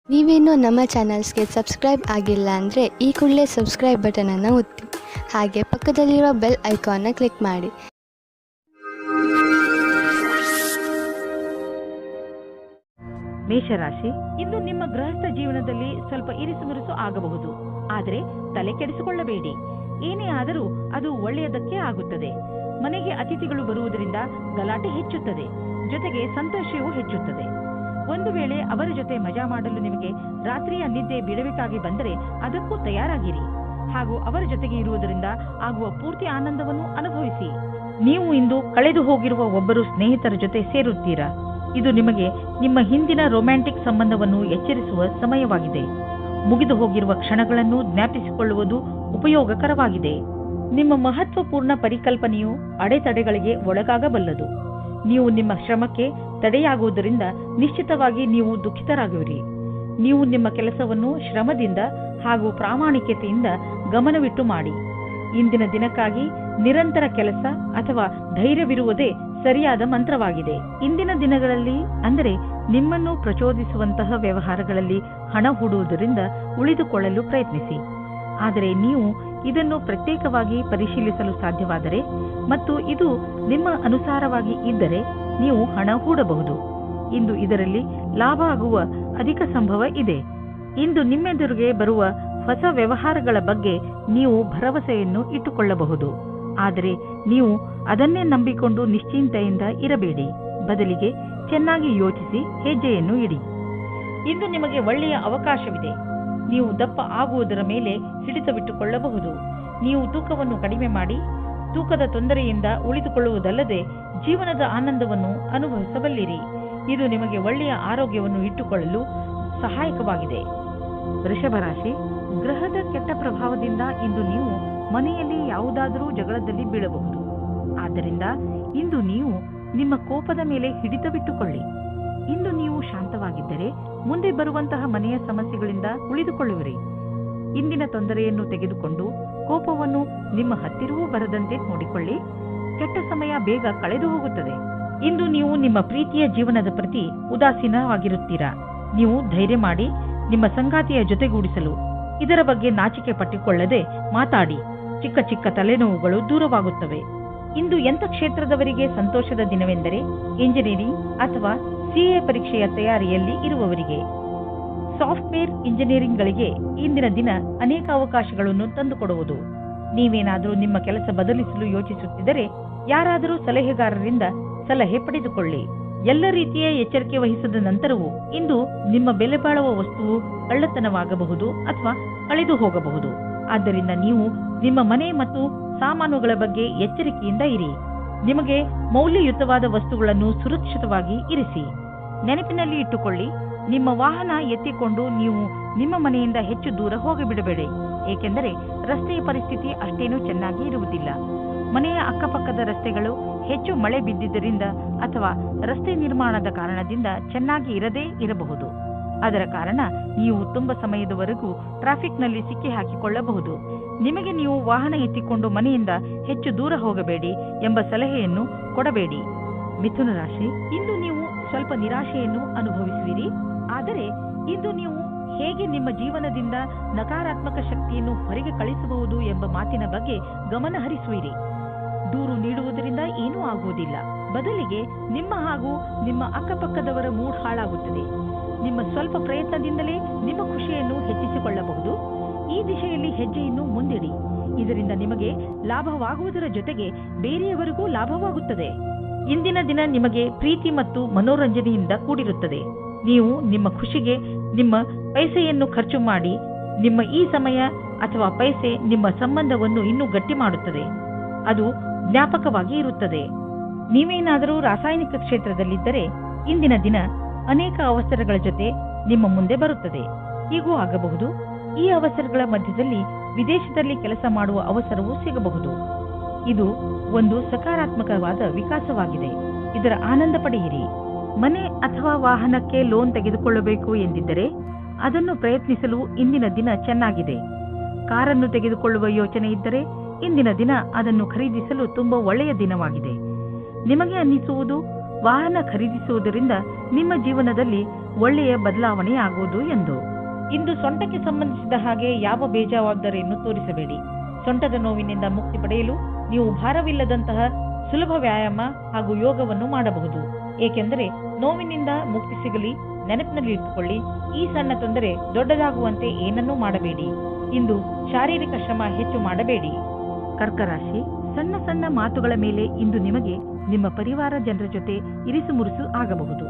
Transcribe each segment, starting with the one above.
ನೀವೇನೂ ನಮ್ಮ ಚಾನಲ್ಸ್ಗೆ ಸಬ್ಸ್ಕ್ರೈಬ್ ಆಗಿಲ್ಲ ಅಂದರೆ ಈ ಕೂಡಲೇ ಸಬ್ಸ್ಕ್ರೈಬ್ ಬಟನನ್ನು ಒತ್ತಿ, ಹಾಗೆ ಪಕ್ಕದಲ್ಲಿರುವ ಬೆಲ್ ಐಕಾನ್ನ ಕ್ಲಿಕ್ ಮಾಡಿ. ಮೇಷರಾಶಿ, ಇಂದು ನಿಮ್ಮ ಗೃಹಸ್ಥ ಜೀವನದಲ್ಲಿ ಸ್ವಲ್ಪ ಇರಿಸುಮುರುಸು ಆಗಬಹುದು. ಆದರೆ ತಲೆ ಕೆಡಿಸಿಕೊಳ್ಳಬೇಡಿ. ಏನೇ ಆದರೂ ಅದು ಒಳ್ಳೆಯದಕ್ಕೆ ಆಗುತ್ತದೆ. ಮನೆಗೆ ಅತಿಥಿಗಳು ಬರುವುದರಿಂದ ಗಲಾಟೆ ಹೆಚ್ಚುತ್ತದೆ, ಜೊತೆಗೆ ಸಂತೋಷವೂ ಹೆಚ್ಚುತ್ತದೆ. ಒಂದು ವೇಳೆ ಅವರ ಜೊತೆ ಮಜಾ ಮಾಡಲು ನಿಮಗೆ ರಾತ್ರಿಯ ನಿದ್ದೆ ಬಿಡಬೇಕಾಗಿ ಬಂದರೆ ಅದಕ್ಕೂ ತಯಾರಾಗಿರಿ. ಹಾಗೂ ಅವರ ಜೊತೆಗೆ ಇರುವುದರಿಂದ ಆಗುವ ಪೂರ್ತಿ ಆನಂದವನ್ನು ಅನುಭವಿಸಿ. ನೀವು ಇಂದು ಕಳೆದು ಹೋಗಿರುವ ಒಬ್ಬರು ಸ್ನೇಹಿತರ ಜೊತೆ ಸೇರುತ್ತೀರಾ. ಇದು ನಿಮಗೆ ನಿಮ್ಮ ಹಿಂದಿನ ರೊಮ್ಯಾಂಟಿಕ್ ಸಂಬಂಧವನ್ನು ಎಚ್ಚರಿಸುವ ಸಮಯವಾಗಿದೆ. ಮುಗಿದು ಹೋಗಿರುವ ಕ್ಷಣಗಳನ್ನು ಜ್ಞಾಪಿಸಿಕೊಳ್ಳುವುದು ಉಪಯೋಗಕರವಾಗಿದೆ. ನಿಮ್ಮ ಮಹತ್ವಪೂರ್ಣ ಪರಿಕಲ್ಪನೆಯು ಅಡೆತಡೆಗಳಿಗೆ ಒಳಗಾಗಬಲ್ಲದು. ನೀವು ನಿಮ್ಮ ಶ್ರಮಕ್ಕೆ ತಡೆಯಾಗುವುದರಿಂದ ನಿಶ್ಚಿತವಾಗಿ ನೀವು ದುಃಖಿತರಾಗುವಿರಿ. ನೀವು ನಿಮ್ಮ ಕೆಲಸವನ್ನು ಶ್ರಮದಿಂದ ಹಾಗೂ ಪ್ರಾಮಾಣಿಕತೆಯಿಂದ ಗಮನವಿಟ್ಟು ಮಾಡಿ. ಇಂದಿನ ದಿನಕ್ಕಾಗಿ ನಿರಂತರ ಕೆಲಸ ಅಥವಾ ಧೈರ್ಯವಿರುವುದೇ ಸರಿಯಾದ ಮಂತ್ರವಾಗಿದೆ. ಇಂದಿನ ದಿನಗಳಲ್ಲಿ ಅಂದರೆ ನಿಮ್ಮನ್ನು ಪ್ರಚೋದಿಸುವಂತಹ ವ್ಯವಹಾರಗಳಲ್ಲಿ ಹಣ ಹೂಡುವುದರಿಂದ ಉಳಿದುಕೊಳ್ಳಲು ಪ್ರಯತ್ನಿಸಿ. ಆದರೆ ನೀವು ಇದನ್ನು ಪ್ರತ್ಯೇಕವಾಗಿ ಪರಿಶೀಲಿಸಲು ಸಾಧ್ಯವಾದರೆ ಮತ್ತು ಇದು ನಿಮ್ಮ ಅನುಸಾರವಾಗಿ ಇದ್ದರೆ ನೀವು ಹಣ ಹೂಡಬಹುದು. ಇಂದು ಇದರಲ್ಲಿ ಲಾಭ ಆಗುವ ಅಧಿಕ ಸಂಭವ ಇದೆ. ಇಂದು ನಿಮ್ಮೆದುರಿಗೆ ಬರುವ ಹೊಸ ವ್ಯವಹಾರಗಳ ಬಗ್ಗೆ ನೀವು ಭರವಸೆಯನ್ನು ಇಟ್ಟುಕೊಳ್ಳಬಹುದು. ಆದರೆ ನೀವು ಅದನ್ನೇ ನಂಬಿಕೊಂಡು ನಿಶ್ಚಿಂತೆಯಿಂದ ಇರಬೇಡಿ. ಬದಲಿಗೆ ಚೆನ್ನಾಗಿ ಯೋಚಿಸಿ ಹೆಜ್ಜೆಯನ್ನು ಇಡಿ. ಇಂದು ನಿಮಗೆ ಒಳ್ಳೆಯ ಅವಕಾಶವಿದೆ. ನೀವು ದಪ್ಪ ಆಗುವುದರ ಮೇಲೆ ಹಿಡಿತವಿಟ್ಟುಕೊಳ್ಳಬಹುದು. ನೀವು ತೂಕವನ್ನು ಕಡಿಮೆ ಮಾಡಿ ತೂಕದ ತೊಂದರೆಯಿಂದ ಉಳಿದುಕೊಳ್ಳುವುದಲ್ಲದೆ ಜೀವನದ ಆನಂದವನ್ನು ಅನುಭವಿಸಬಲ್ಲಿರಿ. ಇದು ನಿಮಗೆ ಒಳ್ಳೆಯ ಆರೋಗ್ಯವನ್ನು ಇಟ್ಟುಕೊಳ್ಳಲು ಸಹಾಯಕವಾಗಿದೆ. ವೃಷಭ ರಾಶಿ, ಗ್ರಹದ ಕೆಟ್ಟ ಪ್ರಭಾವದಿಂದ ಇಂದು ನೀವು ಮನೆಯಲ್ಲಿ ಯಾವುದಾದರೂ ಜಗಳದಲ್ಲಿ ಬೀಳಬಹುದು. ಆದ್ದರಿಂದ ಇಂದು ನೀವು ನಿಮ್ಮ ಕೋಪದ ಮೇಲೆ ಹಿಡಿತವಿಟ್ಟುಕೊಳ್ಳಿ. ಇಂದು ನೀವು ಶಾಂತವಾಗಿದ್ದರೆ ಮುಂದೆ ಬರುವಂತಹ ಮನೆಯ ಸಮಸ್ಯೆಗಳಿಂದ ಉಳಿದುಕೊಳ್ಳುವಿರಿ. ಇಂದಿನ ತೊಂದರೆಯನ್ನು ತೆಗೆದುಕೊಂಡು ಕೋಪವನ್ನು ನಿಮ್ಮ ಹತ್ತಿರವೂ ಬರದಂತೆ ನೋಡಿಕೊಳ್ಳಿ. ಕೆಟ್ಟ ಸಮಯ ಬೇಗ ಕಳೆದು ಹೋಗುತ್ತದೆ. ಇಂದು ನೀವು ನಿಮ್ಮ ಪ್ರೀತಿಯ ಜೀವನದ ಪ್ರತಿ ಉದಾಸೀನವಾಗಿರುತ್ತೀರಾ. ನೀವು ಧೈರ್ಯ ಮಾಡಿ ನಿಮ್ಮ ಸಂಗಾತಿಯ ಜೊತೆಗೂಡಿಸಲು ಇದರ ಬಗ್ಗೆ ನಾಚಿಕೆ ಪಟ್ಟಿಕೊಳ್ಳದೆ ಮಾತಾಡಿ. ಚಿಕ್ಕ ಚಿಕ್ಕ ತಲೆನೋವುಗಳು ದೂರವಾಗುತ್ತವೆ. ಇಂದು ಎಂಥ ಕ್ಷೇತ್ರದವರಿಗೆ ಸಂತೋಷದ ದಿನವೆಂದರೆ ಇಂಜಿನಿಯರಿಂಗ್ ಅಥವಾ ಸಿಎ ಪರೀಕ್ಷೆಯ ತಯಾರಿಯಲ್ಲಿ ಇರುವವರಿಗೆ. ಸಾಫ್ಟ್ವೇರ್ ಇಂಜಿನಿಯರಿಂಗ್ಗಳಿಗೆ ಇಂದಿನ ದಿನ ಅನೇಕ ಅವಕಾಶಗಳನ್ನು ತಂದುಕೊಡುವುದು. ನೀವೇನಾದರೂ ನಿಮ್ಮ ಕೆಲಸ ಬದಲಿಸಲು ಯೋಚಿಸುತ್ತಿದ್ದರೆ ಯಾರಾದರೂ ಸಲಹೆಗಾರರಿಂದ ಸಲಹೆ ಪಡೆದುಕೊಳ್ಳಿ. ಎಲ್ಲ ರೀತಿಯ ಎಚ್ಚರಿಕೆ ವಹಿಸಿದ ನಂತರವೂ ಇಂದು ನಿಮ್ಮ ಬೆಲೆ ಬಾಳುವ ವಸ್ತುವು ಕಳ್ಳತನವಾಗಬಹುದು ಅಥವಾ ಕಳೆದು ಹೋಗಬಹುದು. ಆದ್ದರಿಂದ ನೀವು ನಿಮ್ಮ ಮನೆ ಮತ್ತು ಸಾಮಾನುಗಳ ಬಗ್ಗೆ ಎಚ್ಚರಿಕೆಯಿಂದ ಇರಿ. ನಿಮಗೆ ಮೌಲ್ಯಯುತವಾದ ವಸ್ತುಗಳನ್ನು ಸುರಕ್ಷಿತವಾಗಿ ಇರಿಸಿ. ನೆನಪಿನಲ್ಲಿ ಇಟ್ಟುಕೊಳ್ಳಿ, ನಿಮ್ಮ ವಾಹನ ಎತ್ತಿಕೊಂಡು ನೀವು ನಿಮ್ಮ ಮನೆಯಿಂದ ಹೆಚ್ಚು ದೂರ ಹೋಗಿಬಿಡಬೇಡಿ. ಏಕೆಂದರೆ ರಸ್ತೆಯ ಪರಿಸ್ಥಿತಿ ಅಷ್ಟೇನೂ ಚೆನ್ನಾಗಿ ಇರುವುದಿಲ್ಲ. ಮನೆಯ ಅಕ್ಕಪಕ್ಕದ ರಸ್ತೆಗಳು ಹೆಚ್ಚು ಮಳೆ ಬಿದ್ದಿದ್ದರಿಂದ ಅಥವಾ ರಸ್ತೆ ನಿರ್ಮಾಣದ ಕಾರಣದಿಂದ ಚೆನ್ನಾಗಿ ಇರದೇ ಇರಬಹುದು. ಅದರ ಕಾರಣ ನೀವು ತುಂಬ ಸಮಯದವರೆಗೂ ಟ್ರಾಫಿಕ್ನಲ್ಲಿ ಸಿಕ್ಕಿ ಹಾಕಿಕೊಳ್ಳಬಹುದು. ನಿಮಗೆ ನೀವು ವಾಹನ ಎತ್ತಿಕೊಂಡು ಮನೆಯಿಂದ ಹೆಚ್ಚು ದೂರ ಹೋಗಬೇಡಿ ಎಂಬ ಸಲಹೆಯನ್ನು ಕೊಡಬೇಡಿ. ಮಿಥುನ ರಾಶಿ, ಇಂದು ನೀವು ಸ್ವಲ್ಪ ನಿರಾಶೆಯನ್ನು ಅನುಭವಿಸುವಿರಿ. ಆದರೆ ಇಂದು ನೀವು ಹೇಗೆ ನಿಮ್ಮ ಜೀವನದಿಂದ ನಕಾರಾತ್ಮಕ ಶಕ್ತಿಯನ್ನು ಹೊರಗೆ ಕಳಿಸಬಹುದು ಎಂಬ ಮಾತಿನ ಬಗ್ಗೆ ಗಮನ ಹರಿಸುವಿರಿ. ದೂರು ನೀಡುವುದರಿಂದ ಏನೂ ಆಗುವುದಿಲ್ಲ. ಬದಲಿಗೆ ನಿಮ್ಮ ಹಾಗೂ ನಿಮ್ಮ ಅಕ್ಕಪಕ್ಕದವರ ಮೂಡ್ ಹಾಳಾಗುತ್ತದೆ. ನಿಮ್ಮ ಸ್ವಲ್ಪ ಪ್ರಯತ್ನದಿಂದಲೇ ನಿಮ್ಮ ಖುಷಿಯನ್ನು ಹೆಚ್ಚಿಸಿಕೊಳ್ಳಬಹುದು. ಈ ದಿಶೆಯಲ್ಲಿ ಹೆಜ್ಜೆಯನ್ನು ಮುಂದಿಡಿ. ಇದರಿಂದ ನಿಮಗೆ ಲಾಭವಾಗುವುದರ ಜೊತೆಗೆ ಬೇರೆಯವರಿಗೂ ಲಾಭವಾಗುತ್ತದೆ. ಇಂದಿನ ದಿನ ನಿಮಗೆ ಪ್ರೀತಿ ಮತ್ತು ಮನೋರಂಜನೆಯಿಂದ ಕೂಡಿರುತ್ತದೆ. ನೀವು ನಿಮ್ಮ ಖುಷಿಗೆ ನಿಮ್ಮ ಪೈಸೆಯನ್ನು ಖರ್ಚು ಮಾಡಿ ನಿಮ್ಮ ಈ ಸಮಯ ಅಥವಾ ಪೈಸೆ ನಿಮ್ಮ ಸಂಬಂಧವನ್ನು ಇನ್ನೂ ಗಟ್ಟಿ ಮಾಡುತ್ತದೆ. ಅದು ಜ್ಞಾಪಕವಾಗಿ ಇರುತ್ತದೆ. ನೀವೇನಾದರೂ ರಾಸಾಯನಿಕ ಕ್ಷೇತ್ರದಲ್ಲಿದ್ದರೆ ಇಂದಿನ ದಿನ ಅನೇಕ ಅವಸರಗಳ ಜೊತೆ ನಿಮ್ಮ ಮುಂದೆ ಬರುತ್ತದೆ. ಹೀಗೂ ಆಗಬಹುದು. ಈ ಅವಸರಗಳ ಮಧ್ಯದಲ್ಲಿ ವಿದೇಶದಲ್ಲಿ ಕೆಲಸ ಮಾಡುವ ಅವಸರವೂ ಸಿಗಬಹುದು. ಇದು ಒಂದು ಸಕಾರಾತ್ಮಕವಾದ ವಿಕಾಸವಾಗಿದೆ. ಇದರ ಆನಂದ ಪಡೆಯಿರಿ. ಮನೆ ಅಥವಾ ವಾಹನಕ್ಕೆ ಲೋನ್ ತೆಗೆದುಕೊಳ್ಳಬೇಕು ಎಂದಿದ್ದರೆ ಅದನ್ನು ಪ್ರಯತ್ನಿಸಲು ಇಂದಿನ ದಿನ ಚೆನ್ನಾಗಿದೆ. ಕಾರನ್ನು ತೆಗೆದುಕೊಳ್ಳುವ ಯೋಚನೆ ಇದ್ದರೆ ಇಂದಿನ ದಿನ ಅದನ್ನು ಖರೀದಿಸಲು ತುಂಬಾ ಒಳ್ಳೆಯ ದಿನವಾಗಿದೆ. ನಿಮಗೆ ಅನ್ನಿಸುವುದು ವಾಹನ ಖರೀದಿಸುವುದರಿಂದ ನಿಮ್ಮ ಜೀವನದಲ್ಲಿ ಒಳ್ಳೆಯ ಬದಲಾವಣೆ ಆಗುವುದು ಎಂದು. ಇಂದು ಸೊಂಟಕ್ಕೆ ಸಂಬಂಧಿಸಿದ ಹಾಗೆ ಯಾವ ಬೇಜವಾಬ್ದಾರಿಯನ್ನು ತೋರಿಸಬೇಡಿ. ಸೊಂಟದ ನೋವಿನಿಂದ ಮುಕ್ತಿ ಪಡೆಯಲು ನೀವು ಭಾರವಿಲ್ಲದಂತಹ ಸುಲಭ ವ್ಯಾಯಾಮ ಹಾಗೂ ಯೋಗವನ್ನು ಮಾಡಬಹುದು. ಏಕೆಂದರೆ ನೋವಿನಿಂದ ಮುಕ್ತಿ ಸಿಗಲಿ ನೆನಪಿನಲ್ಲಿ ಇಟ್ಟುಕೊಳ್ಳಿ, ಈ ಸಣ್ಣ ತೊಂದರೆ ದೊಡ್ಡದಾಗುವಂತೆ ಏನನ್ನೂ ಮಾಡಬೇಡಿ. ಇಂದು ಶಾರೀರಿಕ ಶ್ರಮ ಹೆಚ್ಚು ಮಾಡಬೇಡಿ. ಕರ್ಕರಾಶಿ, ಸಣ್ಣ ಸಣ್ಣ ಮಾತುಗಳ ಮೇಲೆ ಇಂದು ನಿಮಗೆ ನಿಮ್ಮ ಪರಿವಾರ ಜನರ ಜೊತೆ ಇರಿಸು ಮುರುಸು ಆಗಬಹುದು.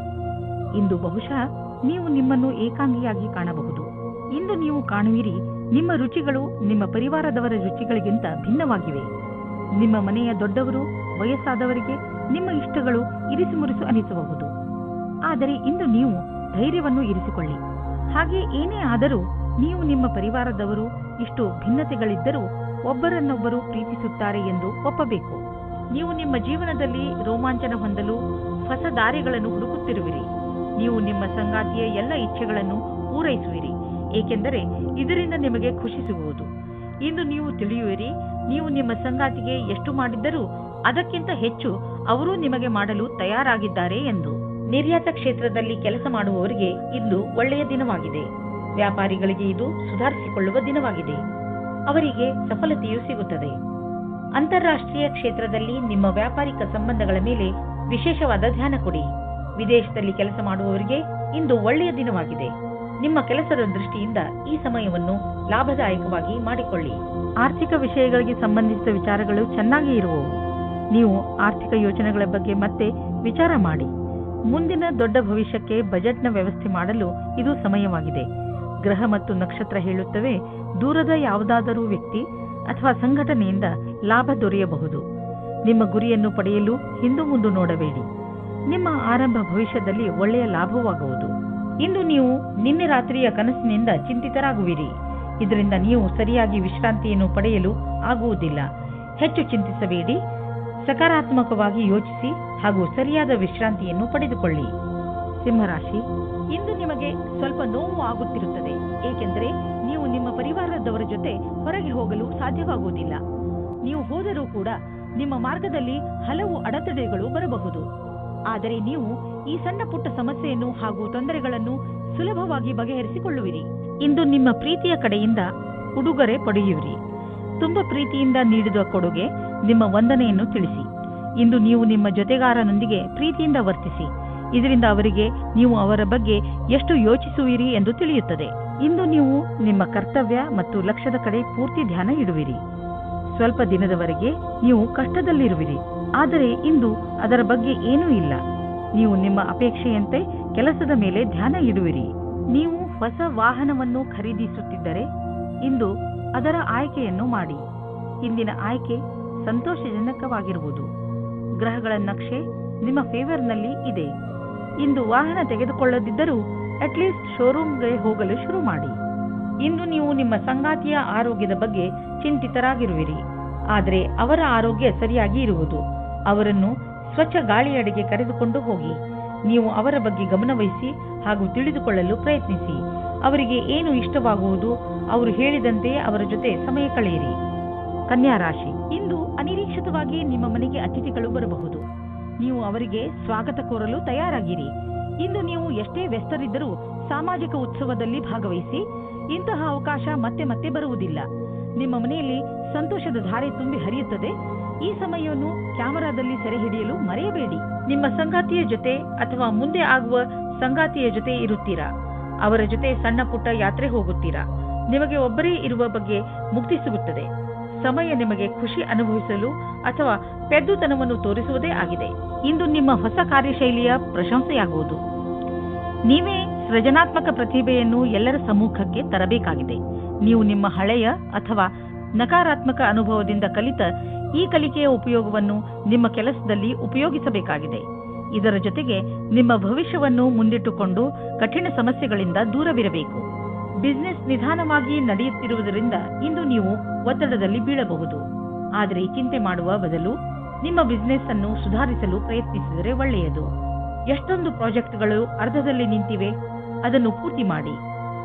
ಇಂದು ಬಹುಶಃ ನೀವು ನಿಮ್ಮನ್ನು ಏಕಾಂಗಿಯಾಗಿ ಕಾಣಬಹುದು. ಇಂದು ನೀವು ಕಾಣುವಿರಿ, ನಿಮ್ಮ ರುಚಿಗಳು ನಿಮ್ಮ ಪರಿವಾರದವರ ರುಚಿಗಳಿಗಿಂತ ಭಿನ್ನವಾಗಿವೆ. ನಿಮ್ಮ ಮನೆಯ ದೊಡ್ಡವರು, ವಯಸ್ಸಾದವರಿಗೆ ನಿಮ್ಮ ಇಷ್ಟಗಳು ಇರಿಸು ಮುರುಸು ಅನಿಸಬಹುದು. ಆದರೆ ಇಂದು ನೀವು ಧೈರ್ಯವನ್ನು ಇರಿಸಿಕೊಳ್ಳಿ. ಹಾಗೆ ಏನೇ ಆದರೂ ನೀವು ನಿಮ್ಮ ಪರಿವಾರದವರು ಇಷ್ಟು ಭಿನ್ನತೆಗಳಿದ್ದರೂ ಒಬ್ಬರನ್ನೊಬ್ಬರು ಪ್ರೀತಿಸುತ್ತಾರೆ ಎಂದು ಒಪ್ಪಬೇಕು. ನೀವು ನಿಮ್ಮ ಜೀವನದಲ್ಲಿ ರೋಮಾಂಚನ ಹೊಂದಲು ಹೊಸ ದಾರಿಗಳನ್ನು ಹುಡುಕುತ್ತಿರುವಿರಿ. ನೀವು ನಿಮ್ಮ ಸಂಗಾತಿಯ ಎಲ್ಲ ಇಚ್ಛೆಗಳನ್ನು ಪೂರೈಸುವಿರಿ, ಏಕೆಂದರೆ ಇದರಿಂದ ನಿಮಗೆ ಖುಷಿ ಸಿಗುವುದು. ಇಂದು ನೀವು ತಿಳಿಯುವಿರಿ, ನೀವು ನಿಮ್ಮ ಸಂಗಾತಿಗೆ ಎಷ್ಟು ಮಾಡಿದ್ದರೂ ಅದಕ್ಕಿಂತ ಹೆಚ್ಚು ಅವರು ನಿಮಗೆ ಮಾಡಲು ತಯಾರಾಗಿದ್ದಾರೆ ಎಂದು. ನಿರ್ಯಾತ ಕ್ಷೇತ್ರದಲ್ಲಿ ಕೆಲಸ ಮಾಡುವವರಿಗೆ ಇಂದು ಒಳ್ಳೆಯ ದಿನವಾಗಿದೆ. ವ್ಯಾಪಾರಿಗಳಿಗೆ ಇದು ಸುಧಾರಿಸಿಕೊಳ್ಳುವ ದಿನವಾಗಿದೆ. ಅವರಿಗೆ ಸಫಲತೆಯೂ ಸಿಗುತ್ತದೆ. ಅಂತಾರಾಷ್ಟ್ರೀಯ ಕ್ಷೇತ್ರದಲ್ಲಿ ನಿಮ್ಮ ವ್ಯಾಪಾರಿಕ ಸಂಬಂಧಗಳ ಮೇಲೆ ವಿಶೇಷವಾದ ಧ್ಯಾನ ಕೊಡಿ. ವಿದೇಶದಲ್ಲಿ ಕೆಲಸ ಮಾಡುವವರಿಗೆ ಇಂದು ಒಳ್ಳೆಯ ದಿನವಾಗಿದೆ. ನಿಮ್ಮ ಕೆಲಸದ ದೃಷ್ಟಿಯಿಂದ ಈ ಸಮಯವನ್ನು ಲಾಭದಾಯಕವಾಗಿ ಮಾಡಿಕೊಳ್ಳಿ. ಆರ್ಥಿಕ ವಿಷಯಗಳಿಗೆ ಸಂಬಂಧಿಸಿದ ವಿಚಾರಗಳು ಚೆನ್ನಾಗಿ ಇರುವವು. ನೀವು ಆರ್ಥಿಕ ಯೋಜನೆಗಳ ಬಗ್ಗೆ ಮತ್ತೆ ವಿಚಾರ ಮಾಡಿ. ಮುಂದಿನ ದೊಡ್ಡ ಭವಿಷ್ಯಕ್ಕೆ ಬಜೆಟ್ನ ವ್ಯವಸ್ಥೆ ಮಾಡಲು ಇದು ಸಮಯವಾಗಿದೆ. ಗ್ರಹ ಮತ್ತು ನಕ್ಷತ್ರ ಹೇಳುತ್ತವೆ, ದೂರದ ಯಾವುದಾದರೂ ವ್ಯಕ್ತಿ ಅಥವಾ ಸಂಘಟನೆಯಿಂದ ಲಾಭ ದೊರೆಯಬಹುದು. ನಿಮ್ಮ ಗುರಿಯನ್ನು ಪಡೆಯಲು ಹಿಂದು ಮುಂದು ನೋಡಬೇಡಿ. ನಿಮ್ಮ ಆರಂಭ ಭವಿಷ್ಯದಲ್ಲಿ ಒಳ್ಳೆಯ ಲಾಭವಾಗುವುದು. ಇಂದು ನೀವು ನಿನ್ನೆ ರಾತ್ರಿಯ ಕನಸಿನಿಂದ ಚಿಂತಿತರಾಗುವಿರಿ. ಇದರಿಂದ ನೀವು ಸರಿಯಾಗಿ ವಿಶ್ರಾಂತಿಯನ್ನು ಪಡೆಯಲು ಆಗುವುದಿಲ್ಲ. ಹೆಚ್ಚು ಚಿಂತಿಸಬೇಡಿ. ಸಕಾರಾತ್ಮಕವಾಗಿ ಯೋಚಿಸಿ ಹಾಗೂ ಸರಿಯಾದ ವಿಶ್ರಾಂತಿಯನ್ನು ಪಡೆದುಕೊಳ್ಳಿ. ಸಿಂಹರಾಶಿ, ಇಂದು ನಿಮಗೆ ಸ್ವಲ್ಪ ನೋವು ಆಗುತ್ತಿರುತ್ತದೆ. ಏಕೆಂದರೆ ನೀವು ನಿಮ್ಮ ಪರಿವಾರದವರ ಜೊತೆ ಹೊರಗೆ ಹೋಗಲು ಸಾಧ್ಯವಾಗುವುದಿಲ್ಲ. ನೀವು ಹೋದರೂ ಕೂಡ ನಿಮ್ಮ ಮಾರ್ಗದಲ್ಲಿ ಹಲವು ಅಡೆತಡೆಗಳು ಬರಬಹುದು. ಆದರೆ ನೀವು ಈ ಸಣ್ಣ ಪುಟ್ಟ ಸಮಸ್ಯೆಯನ್ನು ಹಾಗೂ ತೊಂದರೆಗಳನ್ನು ಸುಲಭವಾಗಿ ಬಗೆಹರಿಸಿಕೊಳ್ಳುವಿರಿ. ಇಂದು ನಿಮ್ಮ ಪ್ರೀತಿಯ ಕಡೆಯಿಂದ ಉಡುಗೊರೆ ಪಡೆಯುವಿರಿ. ತುಂಬಾ ಪ್ರೀತಿಯಿಂದ ನೀಡಿದ ಕೊಡುಗೆ ನಿಮ್ಮ ವಂದನೆಯನ್ನು ತಿಳಿಸಿ. ಇಂದು ನೀವು ನಿಮ್ಮ ಜೊತೆಗಾರನೊಂದಿಗೆ ಪ್ರೀತಿಯಿಂದ ವರ್ತಿಸಿ. ಇದರಿಂದ ಅವರಿಗೆ ನೀವು ಅವರ ಬಗ್ಗೆ ಎಷ್ಟು ಯೋಚಿಸುವಿರಿ ಎಂದು ತಿಳಿಯುತ್ತದೆ. ಇಂದು ನೀವು ನಿಮ್ಮ ಕರ್ತವ್ಯ ಮತ್ತು ಲಕ್ಷ್ಯದ ಕಡೆ ಪೂರ್ತಿ ಧ್ಯಾನ ಇಡುವಿರಿ. ಸ್ವಲ್ಪ ದಿನದವರೆಗೆ ನೀವು ಕಷ್ಟದಲ್ಲಿರುವಿರಿ, ಆದರೆ ಇಂದು ಅದರ ಬಗ್ಗೆ ಏನೂ ಇಲ್ಲ. ನೀವು ನಿಮ್ಮ ಅಪೇಕ್ಷೆಯಂತೆ ಕೆಲಸದ ಮೇಲೆ ಧ್ಯಾನ ಇಡುವಿರಿ. ನೀವು ಹೊಸ ವಾಹನವನ್ನು ಖರೀದಿಸುತ್ತಿದ್ದರೆ ಇಂದು ಅದರ ಆಯ್ಕೆಯನ್ನು ಮಾಡಿ. ಇಂದಿನ ಆಯ್ಕೆ ಸಂತೋಷಜನಕವಾಗಿರುವುದು. ಗ್ರಹಗಳ ನಕ್ಷೆ ನಿಮ್ಮ ಫೇವರ್ನಲ್ಲಿ ಇದೆ. ಇಂದು ವಾಹನ ತೆಗೆದುಕೊಳ್ಳದಿದ್ದರೂ ಅಟ್ಲೀಸ್ಟ್ ಶೋರೂಮ್ಗೆ ಹೋಗಲು ಶುರು ಮಾಡಿ. ಇಂದು ನೀವು ನಿಮ್ಮ ಸಂಗಾತಿಯ ಆರೋಗ್ಯದ ಬಗ್ಗೆ ಚಿಂತಿತರಾಗಿರುವಿರಿ, ಆದರೆ ಅವರ ಆರೋಗ್ಯ ಸರಿಯಾಗಿ ಇರುವುದು. ಅವರನ್ನು ಸ್ವಚ್ಛ ಗಾಳಿಯಡೆಗೆ ಕರೆದುಕೊಂಡು ಹೋಗಿ. ನೀವು ಅವರ ಬಗ್ಗೆ ಗಮನವಹಿಸಿ ಹಾಗೂ ತಿಳಿದುಕೊಳ್ಳಲು ಪ್ರಯತ್ನಿಸಿ. ಅವರಿಗೆ ಏನು ಇಷ್ಟವಾಗುವುದು ಅವರು ಹೇಳಿದಂತೆ ಅವರ ಜೊತೆ ಸಮಯ ಕಳೆಯಿರಿ. ಕನ್ಯಾ ರಾಶಿ, ಇಂದು ಅನಿರೀಕ್ಷಿತವಾಗಿ ನಿಮ್ಮ ಮನೆಗೆ ಅತಿಥಿಗಳು ಬರಬಹುದು. ನೀವು ಅವರಿಗೆ ಸ್ವಾಗತ ಕೋರಲು ತಯಾರಾಗಿರಿ. ಇಂದು ನೀವು ಎಷ್ಟೇ ವ್ಯಸ್ತರಿದ್ದರೂ ಸಾಮಾಜಿಕ ಉತ್ಸವದಲ್ಲಿ ಭಾಗವಹಿಸಿ. ಇಂತಹ ಅವಕಾಶ ಮತ್ತೆ ಮತ್ತೆ ಬರುವುದಿಲ್ಲ. ನಿಮ್ಮ ಮನೆಯಲ್ಲಿ ಸಂತೋಷದ ಧಾರೆ ತುಂಬಿ ಹರಿಯುತ್ತದೆ. ಈ ಸಮಯವನ್ನು ಕ್ಯಾಮೆರಾದಲ್ಲಿ ಸೆರೆ ಹಿಡಿಯಲು ಮರೆಯಬೇಡಿ. ನಿಮ್ಮ ಸಂಗಾತಿಯ ಜೊತೆ ಅಥವಾ ಮುಂದೆ ಆಗುವ ಸಂಗಾತಿಯ ಜೊತೆ ಇರುತ್ತೀರಾ. ಅವರ ಜೊತೆ ಸಣ್ಣ ಪುಟ್ಟ ಯಾತ್ರೆ ಹೋಗುತ್ತೀರಾ. ನಿಮಗೆ ಒಬ್ಬರೇ ಇರುವ ಬಗ್ಗೆ ಮುಕ್ತಿ ಸಿಗುತ್ತದೆ. ಸಮಯ ನಿಮಗೆ ಖುಷಿ ಅನುಭವಿಸಲು ಅಥವಾ ಪೆದ್ದುತನವನ್ನು ತೋರಿಸುವುದೇ ಆಗಿದೆ. ಇಂದು ನಿಮ್ಮ ಹೊಸ ಕಾರ್ಯಶೈಲಿಯ ಪ್ರಶಂಸೆಯಾಗುವುದು. ನೀವೇ ಸೃಜನಾತ್ಮಕ ಪ್ರತಿಭೆಯನ್ನು ಎಲ್ಲರ ಸಮ್ಮುಖಕ್ಕೆ ತರಬೇಕಾಗಿದೆ. ನೀವು ನಿಮ್ಮ ಹಳೆಯ ಅಥವಾ ನಕಾರಾತ್ಮಕ ಅನುಭವದಿಂದ ಕಲಿತ ಈ ಕಲಿಕೆಯ ಉಪಯೋಗವನ್ನು ನಿಮ್ಮ ಕೆಲಸದಲ್ಲಿ ಉಪಯೋಗಿಸಬೇಕಾಗಿದೆ. ಇದರ ಜೊತೆಗೆ ನಿಮ್ಮ ಭವಿಷ್ಯವನ್ನು ಮುಂದಿಟ್ಟುಕೊಂಡು ಕಠಿಣ ಸಮಸ್ಯೆಗಳಿಂದ ದೂರವಿರಬೇಕು. ಬಿಸಿನೆಸ್ ನಿಧಾನವಾಗಿ ನಡೆಯುತ್ತಿರುವುದರಿಂದ ಇಂದು ನೀವು ಒತ್ತಡದಲ್ಲಿ ಬೀಳಬಹುದು. ಆದರೆ ಚಿಂತೆ ಮಾಡುವ ಬದಲು ನಿಮ್ಮ ಬಿಸಿನೆಸ್ ಅನ್ನು ಸುಧಾರಿಸಲು ಪ್ರಯತ್ನಿಸಿದರೆ ಒಳ್ಳೆಯದು. ಎಷ್ಟೊಂದು ಪ್ರಾಜೆಕ್ಟ್ಗಳು ಅರ್ಧದಲ್ಲಿ ನಿಂತಿವೆ, ಅದನ್ನು ಪೂರ್ತಿ ಮಾಡಿ.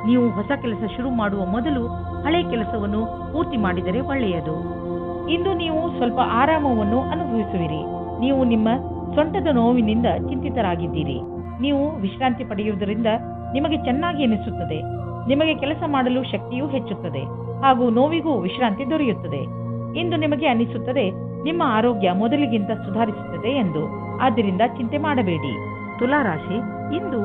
ನೀವು ಹೊಸ ಕೆಲಸ ಶುರು ಮಾಡುವ ಮೊದಲು ಹಳೆ ಕೆಲಸವನ್ನು ಪೂರ್ತಿ ಮಾಡಿದರೆ ಒಳ್ಳೆಯದು. ಇಂದು ನೀವು ಸ್ವಲ್ಪ ಆರಾಮವನ್ನು ಅನುಭವಿಸುವಿರಿ. ನೀವು ನಿಮ್ಮ ಸೊಂಟದ ನೋವಿನಿಂದ ಚಿಂತಿತರಾಗಿದ್ದೀರಿ. ನೀವು ವಿಶ್ರಾಂತಿ ಪಡೆಯುವುದರಿಂದ ನಿಮಗೆ ಚೆನ್ನಾಗಿ ಎನಿಸುತ್ತದೆ. ನಿಮಗೆ ಕೆಲಸ ಮಾಡಲು ಶಕ್ತಿಯೂ ಹೆಚ್ಚುತ್ತದೆ ಹಾಗೂ ನೋವಿಗೂ ವಿಶ್ರಾಂತಿ ದೊರೆಯುತ್ತದೆ. ಇಂದು ನಿಮಗೆ ಅನಿಸುತ್ತದೆ ನಿಮ್ಮ ಆರೋಗ್ಯ ಮೊದಲಿಗಿಂತ ಸುಧಾರಿಸುತ್ತದೆ ಎಂದು. ಆದ್ದರಿಂದ ಚಿಂತೆ ಮಾಡಬೇಡಿ. ತುಲಾ ರಾಶಿ, ಇಂದು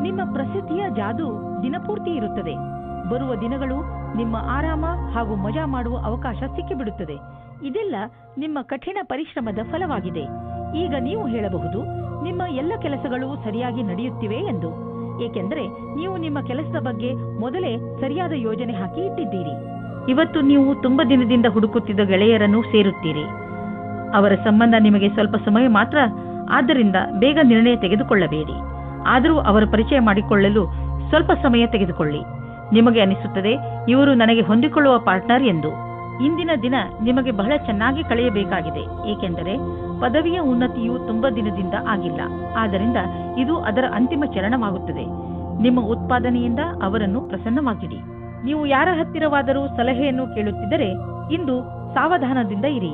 ನಿಮ್ಮ ಪ್ರಸಿದ್ಧಿಯ ಜಾದು ದಿನಪೂರ್ತಿ ಇರುತ್ತದೆ. ಬರುವ ದಿನಗಳು ನಿಮ್ಮ ಆರಾಮ ಹಾಗೂ ಮಜಾ ಮಾಡುವ ಅವಕಾಶ ಸಿಕ್ಕಿಬಿಡುತ್ತದೆ. ಇದೆಲ್ಲ ನಿಮ್ಮ ಕಠಿಣ ಪರಿಶ್ರಮದ ಫಲವಾಗಿದೆ. ಈಗ ನೀವು ಹೇಳಬಹುದು ನಿಮ್ಮ ಎಲ್ಲ ಕೆಲಸಗಳು ಸರಿಯಾಗಿ ನಡೆಯುತ್ತಿವೆ ಎಂದು. ಏಕೆಂದರೆ ನೀವು ನಿಮ್ಮ ಕೆಲಸದ ಬಗ್ಗೆ ಮೊದಲೇ ಸರಿಯಾದ ಯೋಜನೆ ಹಾಕಿ ಇಟ್ಟಿದ್ದೀರಿ. ಇವತ್ತು ನೀವು ತುಂಬ ದಿನದಿಂದ ಹುಡುಕುತ್ತಿದ್ದ ಗೆಳೆಯರನ್ನು ಸೇರುತ್ತೀರಿ. ಅವರ ಸಂಬಂಧ ನಿಮಗೆ ಸ್ವಲ್ಪ ಸಮಯ ಮಾತ್ರ, ಆದ್ದರಿಂದ ಬೇಗ ನಿರ್ಣಯ ತೆಗೆದುಕೊಳ್ಳಬೇಡಿ. ಆದರೂ ಅವರ ಪರಿಚಯ ಮಾಡಿಕೊಳ್ಳಲು ಸ್ವಲ್ಪ ಸಮಯ ತೆಗೆದುಕೊಳ್ಳಿ. ನಿಮಗೆ ಅನಿಸುತ್ತದೆ ಇವರು ನನಗೆ ಹೊಂದಿಕೊಳ್ಳುವ ಪಾರ್ಟ್ನರ್ ಎಂದು. ಇಂದಿನ ದಿನ ನಿಮಗೆ ಬಹಳ ಚೆನ್ನಾಗಿ ಕಳೆಯಬೇಕಾಗಿದೆ. ಏಕೆಂದರೆ ಪದವಿಯ ಉನ್ನತಿಯು ತುಂಬಾ ದಿನದಿಂದ ಆಗಿಲ್ಲ. ಆದ್ದರಿಂದ ಇದು ಅದರ ಅಂತಿಮ ಚರಣವಾಗುತ್ತದೆ. ನಿಮ್ಮ ಉತ್ಪಾದನೆಯಿಂದ ಅವರನ್ನು ಪ್ರಸನ್ನವಾಗಿಡಿ. ನೀವು ಯಾರ ಹತ್ತಿರವಾದರೂ ಸಲಹೆಯನ್ನು ಕೇಳುತ್ತಿದ್ದರೆ ಇಂದು ಸಾವಧಾನದಿಂದ ಇರಿ.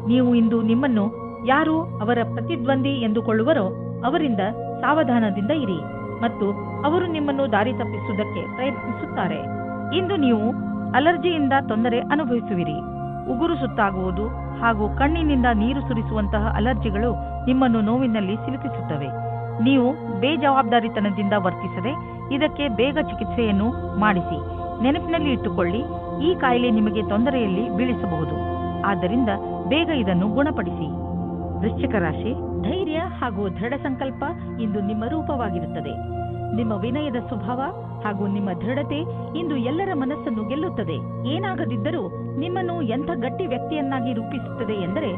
ನೀವು ಇಂದು ನಿಮ್ಮನ್ನು ಯಾರು ಅವರ ಪ್ರತಿದ್ವಂದಿ ಎಂದುಕೊಳ್ಳುವರೋ ಅವರಿಂದ ಸಾವಧಾನದಿಂದ ಇರಿ ಮತ್ತು ಅವರು ನಿಮ್ಮನ್ನು ದಾರಿ ತಪ್ಪಿಸುವುದಕ್ಕೆ ಪ್ರಯತ್ನಿಸುತ್ತಾರೆ. ಇಂದು ನೀವು ಅಲರ್ಜಿಯಿಂದ ತೊಂದರೆ ಅನುಭವಿಸುವಿರಿ. ಉಗುರು ಸುತ್ತಾಗುವುದು ಹಾಗೂ ಕಣ್ಣಿನಿಂದ ನೀರು ಸುರಿಸುವಂತಹ ಅಲರ್ಜಿಗಳು ನಿಮ್ಮನ್ನು ನೋವಿನಲ್ಲಿ ಸಿಲುಕಿಸುತ್ತವೆ. ನೀವು ಬೇಜವಾಬ್ದಾರಿತನದಿಂದ ವರ್ತಿಸದೆ ಇದಕ್ಕೆ ಬೇಗ ಚಿಕಿತ್ಸೆಯನ್ನು ಮಾಡಿಸಿ. ನೆನಪಿನಲ್ಲಿ ಇಟ್ಟುಕೊಳ್ಳಿ, ಈ ಕಾಯಿಲೆ ನಿಮಗೆ ತೊಂದರೆಯಲ್ಲಿ ಬೀಳಿಸಬಹುದು. ಆದ್ದರಿಂದ ಬೇಗ ಇದನ್ನು ಗುಣಪಡಿಸಿ. ವೃಶ್ಚಿಕ ರಾಶಿ, ಧೈರ್ಯ ಹಾಗೂ ದೃಢ ಸಂಕಲ್ಪ ಇಂದು ನಿಮ್ಮ ರೂಪವಾಗಿರುತ್ತದೆ. ನಿಮ್ಮ ವಿನಯದ ಸ್ವಭಾವ ಹಾಗೂ ನಿಮ್ಮ ದೃಢತೆ ಇಂದು ಎಲ್ಲರ ಮನಸ್ಸನ್ನು ಗೆಲ್ಲುತ್ತದೆ. ಏನಾಗದಿದ್ದರೂ ನಿಮ್ಮನ್ನು ಎಂಥ ಗಟ್ಟಿ ವ್ಯಕ್ತಿಯನ್ನಾಗಿ ರೂಪಿಸುತ್ತದೆ ಎಂದರೆ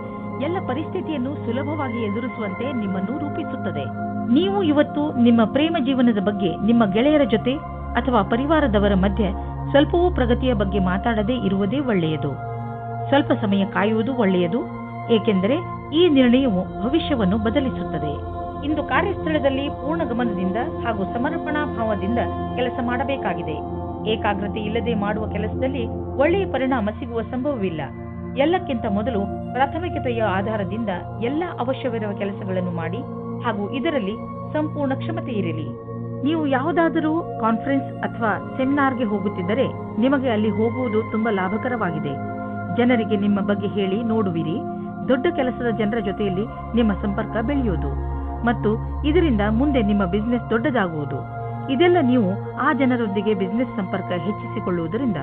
ಎಲ್ಲ ಪರಿಸ್ಥಿತಿಯನ್ನು ಸುಲಭವಾಗಿ ಎದುರಿಸುವಂತೆ ನಿಮ್ಮನ್ನು ರೂಪಿಸುತ್ತದೆ. ನೀವು ಇವತ್ತು ನಿಮ್ಮ ಪ್ರೇಮ ಜೀವನದ ಬಗ್ಗೆ ನಿಮ್ಮ ಗೆಳೆಯರ ಜೊತೆ ಅಥವಾ ಪರಿವಾರದವರ ಮಧ್ಯೆ ಸ್ವಲ್ಪವೂ ಪ್ರಗತಿಯ ಬಗ್ಗೆ ಮಾತಾಡದೇ ಇರುವುದೇ ಒಳ್ಳೆಯದು. ಸ್ವಲ್ಪ ಸಮಯ ಕಾಯುವುದು ಒಳ್ಳೆಯದು, ಏಕೆಂದರೆ ಈ ನಿರ್ಣಯವು ಭವಿಷ್ಯವನ್ನು ಬದಲಿಸುತ್ತದೆ. ಇಂದು ಕಾರ್ಯಸ್ಥಳದಲ್ಲಿ ಪೂರ್ಣ ಗಮನದಿಂದ ಹಾಗೂ ಸಮರ್ಪಣಾ ಭಾವದಿಂದ ಕೆಲಸ ಮಾಡಬೇಕಾಗಿದೆ. ಏಕಾಗ್ರತೆ ಇಲ್ಲದೆ ಮಾಡುವ ಕೆಲಸದಲ್ಲಿ ಒಳ್ಳೆಯ ಪರಿಣಾಮ ಸಿಗುವ ಸಂಭವವಿಲ್ಲ. ಎಲ್ಲಕ್ಕಿಂತ ಮೊದಲು ಪ್ರಾಥಮಿಕತೆಯ ಆಧಾರದಿಂದ ಎಲ್ಲ ಅವಶ್ಯವಿರುವ ಕೆಲಸಗಳನ್ನು ಮಾಡಿ ಹಾಗೂ ಇದರಲ್ಲಿ ಸಂಪೂರ್ಣ ಕ್ಷಮತೆ ಇರಲಿ. ನೀವು ಯಾವುದಾದರೂ ಕಾನ್ಫರೆನ್ಸ್ ಅಥವಾ ಸೆಮಿನಾರ್ಗೆ ಹೋಗುತ್ತಿದ್ದರೆ ನಿಮಗೆ ಅಲ್ಲಿ ಹೋಗುವುದು ತುಂಬಾ ಲಾಭಕರವಾಗಿದೆ. ಜನರಿಗೆ ನಿಮ್ಮ ಬಗ್ಗೆ ಹೇಳಿ ನೋಡುವಿರಿ. ದೊಡ್ಡ ಕೆಲಸದ ಜನರ ಜೊತೆಯಲ್ಲಿ ನಿಮ್ಮ ಸಂಪರ್ಕ ಬೆಳೆಯುವುದು ಮತ್ತು ಇದರಿಂದ ಮುಂದೆ ನಿಮ್ಮ ಬಿಸಿನೆಸ್ ದೊಡ್ಡದಾಗುವುದು. ಇದೆಲ್ಲ ನೀವು ಆ ಜನರೊಂದಿಗೆ ಬಿಸಿನೆಸ್ ಸಂಪರ್ಕ ಹೆಚ್ಚಿಸಿಕೊಳ್ಳುವುದರಿಂದ.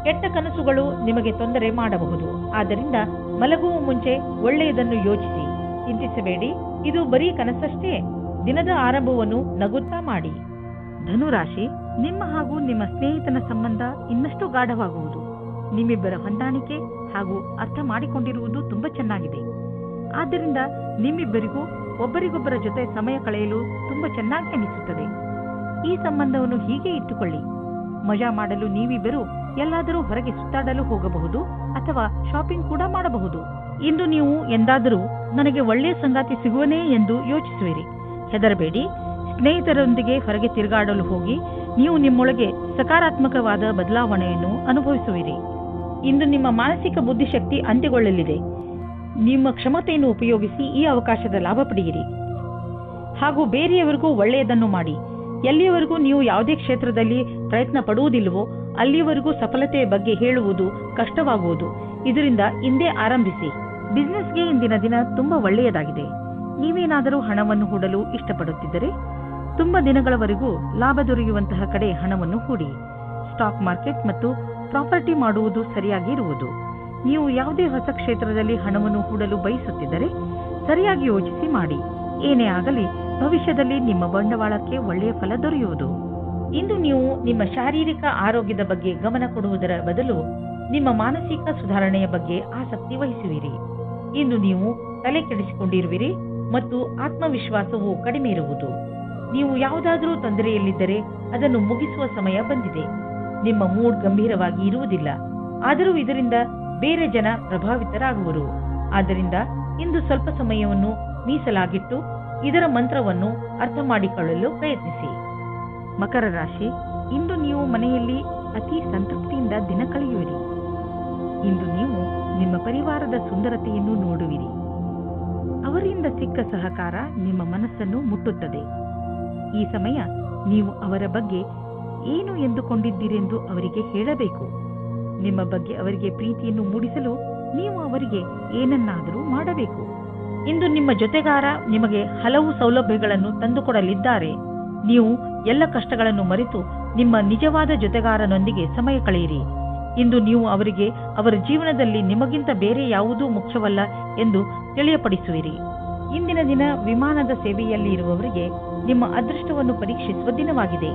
ಕೆಟ್ಟ ಕನಸುಗಳು ನಿಮಗೆ ತೊಂದರೆ ಮಾಡಬಹುದು. ಆದ್ದರಿಂದ ಮಲಗುವ ಮುಂಚೆ ಒಳ್ಳೆಯದನ್ನು ಯೋಚಿಸಿ, ಚಿಂತಿಸಬೇಡಿ. ಇದು ಬರೀ ಕನಸಷ್ಟೇ. ದಿನದ ಆರಂಭವನ್ನು ನಗುತ್ತಾ ಮಾಡಿ. ಧನುರಾಶಿ, ನಿಮ್ಮ ಹಾಗೂ ನಿಮ್ಮ ಸ್ನೇಹಿತನ ಸಂಬಂಧ ಇನ್ನಷ್ಟು ಗಾಢವಾಗುವುದು. ನಿಮ್ಮಿಬ್ಬರ ಹೊಂದಾಣಿಕೆ ಹಾಗೂ ಅರ್ಥ ಮಾಡಿಕೊಂಡಿರುವುದು ತುಂಬಾ ಚೆನ್ನಾಗಿದೆ. ಆದ್ದರಿಂದ ನಿಮ್ಮಿಬ್ಬರಿಗೂ ಒಬ್ಬರಿಗೊಬ್ಬರ ಜೊತೆ ಸಮಯ ಕಳೆಯಲು ತುಂಬಾ ಚೆನ್ನಾಗಿ ಅನಿಸುತ್ತದೆ. ಈ ಸಂಬಂಧವನ್ನು ಹೀಗೆ ಇಟ್ಟುಕೊಳ್ಳಿ. ಮಜಾ ಮಾಡಲು ನೀವಿಬ್ಬರು ಎಲ್ಲಾದರೂ ಹೊರಗೆ ಸುತ್ತಾಡಲು ಹೋಗಬಹುದು ಅಥವಾ ಶಾಪಿಂಗ್ ಕೂಡ ಮಾಡಬಹುದು. ಇಂದು ನೀವು ಎಂದಾದರೂ ನನಗೆ ಒಳ್ಳೆಯ ಸಂಗಾತಿ ಸಿಗುವನೇ ಎಂದು ಯೋಚಿಸುವಿರಿ. ಹೆದರಬೇಡಿ. ಸ್ನೇಹಿತರೊಂದಿಗೆ ಹೊರಗೆ ತಿರುಗಾಡಲು ಹೋಗಿ ನೀವು ನಿಮ್ಮೊಳಗೆ ಸಕಾರಾತ್ಮಕವಾದ ಬದಲಾವಣೆಯನ್ನು ಅನುಭವಿಸುವಿರಿ. ಇಂದು ನಿಮ್ಮ ಮಾನಸಿಕ ಬುದ್ಧಿಶಕ್ತಿ ಅಂತ್ಯಗೊಳ್ಳಲಿದೆ. ನಿಮ್ಮ ಕ್ಷಮತೆಯನ್ನು ಉಪಯೋಗಿಸಿ ಈ ಅವಕಾಶದ ಲಾಭ ಪಡೆಯಿರಿ ಹಾಗೂ ಬೇರೆಯವರಿಗೂ ಒಳ್ಳೆಯದನ್ನು ಮಾಡಿ. ಎಲ್ಲಿಯವರೆಗೂ ನೀವು ಯಾವುದೇ ಕ್ಷೇತ್ರದಲ್ಲಿ ಪ್ರಯತ್ನ ಪಡುವುದಿಲ್ಲವೋ ಅಲ್ಲಿಯವರೆಗೂ ಸಫಲತೆಯ ಬಗ್ಗೆ ಹೇಳುವುದು ಕಷ್ಟವಾಗುವುದು. ಇದರಿಂದ ಹಿಂದೆ ಆರಂಭಿಸಿ. ಬಿಸಿನೆಸ್ಗೆ ಇಂದಿನ ದಿನ ತುಂಬಾ ಒಳ್ಳೆಯದಾಗಿದೆ. ನೀವೇನಾದರೂ ಹಣವನ್ನು ಹೂಡಲು ಇಷ್ಟಪಡುತ್ತಿದ್ದರೆ ತುಂಬಾ ದಿನಗಳವರೆಗೂ ಲಾಭ ದೊರೆಯುವಂತಹ ಕಡೆ ಹಣವನ್ನು ಹೂಡಿ. ಸ್ಟಾಕ್ ಮಾರ್ಕೆಟ್ ಮತ್ತು ಪ್ರಾಪರ್ಟಿ ಮಾಡುವುದು ಸರಿಯಾಗಿ ಇರುವುದು. ನೀವು ಯಾವುದೇ ಹೊಸ ಕ್ಷೇತ್ರದಲ್ಲಿ ಹಣವನ್ನು ಹೂಡಲು ಬಯಸುತ್ತಿದ್ದರೆ ಸರಿಯಾಗಿ ಯೋಚಿಸಿ ಮಾಡಿ. ಏನೇ ಆಗಲಿ ಭವಿಷ್ಯದಲ್ಲಿ ನಿಮ್ಮ ಬಂಡವಾಳಕ್ಕೆ ಒಳ್ಳೆಯ ಫಲ ದೊರೆಯುವುದು. ಇಂದು ನೀವು ನಿಮ್ಮ ಶಾರೀರಿಕ ಆರೋಗ್ಯದ ಬಗ್ಗೆ ಗಮನ ಕೊಡುವುದರ ಬದಲು ನಿಮ್ಮ ಮಾನಸಿಕ ಸುಧಾರಣೆಯ ಬಗ್ಗೆ ಆಸಕ್ತಿ ವಹಿಸುವಿರಿ. ಇಂದು ನೀವು ತಲೆ ಕೆಡಿಸಿಕೊಂಡಿರುವಿರಿ ಮತ್ತು ಆತ್ಮವಿಶ್ವಾಸವು ಕಡಿಮೆ ಇರುವುದು. ನೀವು ಯಾವುದಾದರೂ ತೊಂದರೆಯಲ್ಲಿದ್ದರೆ ಅದನ್ನು ಮುಗಿಸುವ ಸಮಯ ಬಂದಿದೆ. ನಿಮ್ಮ ಮೂಡ್ ಗಂಭೀರವಾಗಿ ಇರುವುದಿಲ್ಲ, ಆದರೂ ಇದರಿಂದ ಬೇರೆ ಜನ ಪ್ರಭಾವಿತರಾಗುವರು. ಆದ್ದರಿಂದ ಇಂದು ಸ್ವಲ್ಪ ಸಮಯವನ್ನು ಮೀಸಲಾಗಿಟ್ಟು ಇದರ ಮಂತ್ರವನ್ನು ಅರ್ಥ ಮಾಡಿಕೊಳ್ಳಲು ಪ್ರಯತ್ನಿಸಿ. ಮಕರ ರಾಶಿ, ಇಂದು ನೀವು ಮನೆಯಲ್ಲಿ ಅತಿ ಸಂತೃಪ್ತಿಯಿಂದ ದಿನ ಕಳೆಯುವಿರಿ. ಇಂದು ನೀವು ನಿಮ್ಮ ಪರಿವಾರದ ಸುಂದರತೆಯನ್ನು ನೋಡುವಿರಿ. ಅವರಿಂದ ಸಿಕ್ಕ ಸಹಕಾರ ನಿಮ್ಮ ಮನಸ್ಸನ್ನು ಮುಟ್ಟುತ್ತದೆ. ಈ ಸಮಯ ನೀವು ಅವರ ಬಗ್ಗೆ ಏನು ಎಂದುಕೊಂಡಿದ್ದೀರೆಂದು ಅವರಿಗೆ ಹೇಳಬೇಕು. ನಿಮ್ಮ ಬಗ್ಗೆ ಅವರಿಗೆ ಪ್ರೀತಿಯನ್ನು ಮೂಡಿಸಲು ನೀವು ಅವರಿಗೆ ಏನನ್ನಾದರೂ ಮಾಡಬೇಕು. ಇಂದು ನಿಮ್ಮ ಜೊತೆಗಾರ ನಿಮಗೆ ಹಲವು ಸೌಲಭ್ಯಗಳನ್ನು ತಂದುಕೊಡಲಿದ್ದಾರೆ. ನೀವು ಎಲ್ಲ ಕಷ್ಟಗಳನ್ನು ಮರೆತು ನಿಮ್ಮ ನಿಜವಾದ ಜೊತೆಗಾರನೊಂದಿಗೆ ಸಮಯ ಕಳೆಯಿರಿ. ಇಂದು ನೀವು ಅವರಿಗೆ ಅವರ ಜೀವನದಲ್ಲಿ ನಿಮಗಿಂತ ಬೇರೆ ಯಾವುದೂ ಮುಖ್ಯವಲ್ಲ ಎಂದು ತಿಳಿಯಪಡಿಸುವಿರಿ. ಇಂದಿನ ದಿನ ವಿಮಾನದ ಸೇವೆಯಲ್ಲಿ ಇರುವವರಿಗೆ ನಿಮ್ಮ ಅದೃಷ್ಟವನ್ನು ಪರೀಕ್ಷಿಸುವ ದಿನವಾಗಿದೆ.